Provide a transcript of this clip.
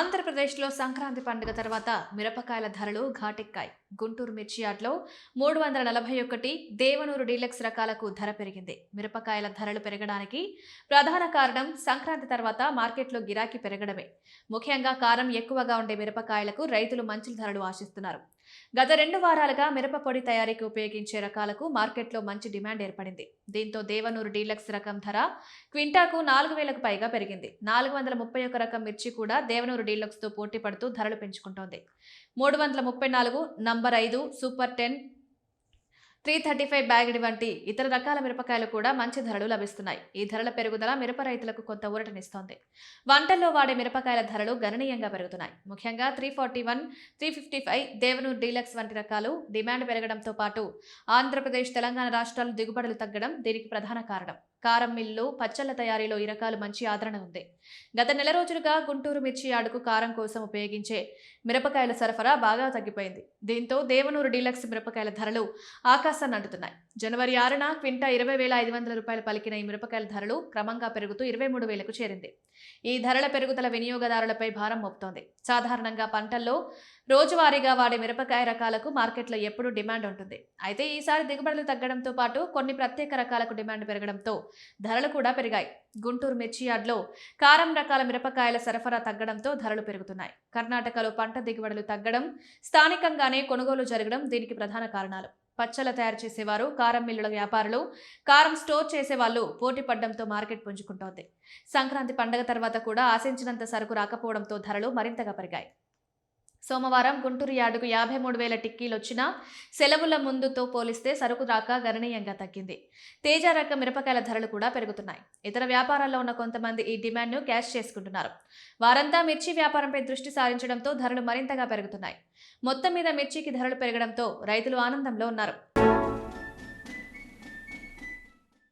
ఆంధ్రప్రదేశ్లో సంక్రాంతి పండుగ తర్వాత మిరపకాయల ధరలు ఘాటెక్కాయి. గుంటూరు మిర్చి యార్డ్లో 341, దేవనూరు డీలక్స్ రకాలకు ధర పెరిగింది. మిరపకాయల ధరలు పెరగడానికి ప్రధాన కారణం సంక్రాంతి తర్వాత మార్కెట్లో గిరాకీ పెరగడమే. ముఖ్యంగా కారం ఎక్కువగా ఉండే మిరపకాయలకు రైతులు మంచి ధరలు ఆశిస్తున్నారు. గత 2 వారాలుగా మిరప పొడి తయారీకి ఉపయోగించే రకాలకు మార్కెట్లో మంచి డిమాండ్ ఏర్పడింది. దీంతో దేవనూరు డీలక్స్ రకం ధర క్వింటాకు 4,000కు పైగా పెరిగింది. 431 రకం మిర్చి కూడా దేవనూరు డీలక్స్తో పోటీ పడుతూ ధరలు పెంచుకుంటోంది. 334, నంబర్ 5, సూపర్ 10, 335 బ్యాగడి వంటి ఇతర రకాల మిరపకాయలు కూడా మంచి ధరలు లభిస్తున్నాయి. ఈ ధరల పెరుగుదల మిరప రైతులకు కొంత ఊరటనిస్తోంది. వంటల్లో వాడే మిరపకాయల ధరలు గణనీయంగా పెరుగుతున్నాయి. ముఖ్యంగా 341, 355 దేవనూరు డీలక్స్ వంటి రకాలు డిమాండ్ పెరగడంతో పాటు ఆంధ్రప్రదేశ్, తెలంగాణ రాష్ట్రాలు దిగుబడులు తగ్గడం దీనికి ప్రధాన కారణం. కారం మిల్లు, పచ్చళ్ల తయారీలో ఈ రకాలు మంచి ఆదరణ ఉంది. గత నెల రోజులుగా గుంటూరు మిర్చి యార్డుకు కారం కోసం ఉపయోగించే మిరపకాయల సరఫరా బాగా తగ్గిపోయింది. దీంతో దేవనూరు డీలక్స్ మిరపకాయల ధరలు ఆకాశాన్ని అంటున్నాయి. జనవరి 6న క్వింటా 20,500 రూపాయలు పలికిన ఈ మిరపకాయల ధరలు క్రమంగా పెరుగుతూ 23,000కు చేరింది. ఈ ధరల పెరుగుదల వినియోగదారులపై భారం మోపుతోంది. సాధారణంగా పంటల్లో రోజువారీగా వాడే మిరపకాయ రకాలకు మార్కెట్లో ఎప్పుడూ డిమాండ్ ఉంటుంది. అయితే ఈసారి దిగుబడులు తగ్గడంతో పాటు కొన్ని ప్రత్యేక రకాలకు డిమాండ్ పెరగడంతో ధరలు కూడా పెరిగాయి. గుంటూరు మిర్చి యార్డ్లో కారం రకాల మిరపకాయల సరఫరా తగ్గడంతో ధరలు పెరుగుతున్నాయి. కర్ణాటకలో పంట దిగుబడులు తగ్గడం, స్థానికంగానే కొనుగోలు జరగడం దీనికి ప్రధాన కారణాలు. పచ్చళ్ళ తయారు చేసేవారు, కారం మిల్లుల వ్యాపారులు, కారం స్టోర్ చేసేవాళ్లు పోటీ పడడంతో మార్కెట్ పుంజుకుంటోంది. సంక్రాంతి పండుగ తర్వాత కూడా ఆశించినంత సరుకు రాకపోవడంతో ధరలు మరింతగా పెరిగాయి. సోమవారం గుంటూరు యార్డుకు 53,000 టిక్కీలు వచ్చినా సెలవుల ముందుతో పోలిస్తే సరుకు రాక గణనీయంగా తగ్గింది. తేజ రకం మిరపకాయల ధరలు కూడా పెరుగుతున్నాయి. ఇతర వ్యాపారాల్లో ఉన్న కొంతమంది ఈ డిమాండ్ను క్యాష్ చేసుకుంటున్నారు. వారంతా మిర్చి వ్యాపారంపై దృష్టి సారించడంతో ధరలు మరింతగా పెరుగుతున్నాయి. మొత్తం మీద మిర్చికి ధరలు పెరగడంతో రైతులు ఆనందంలో ఉన్నారు.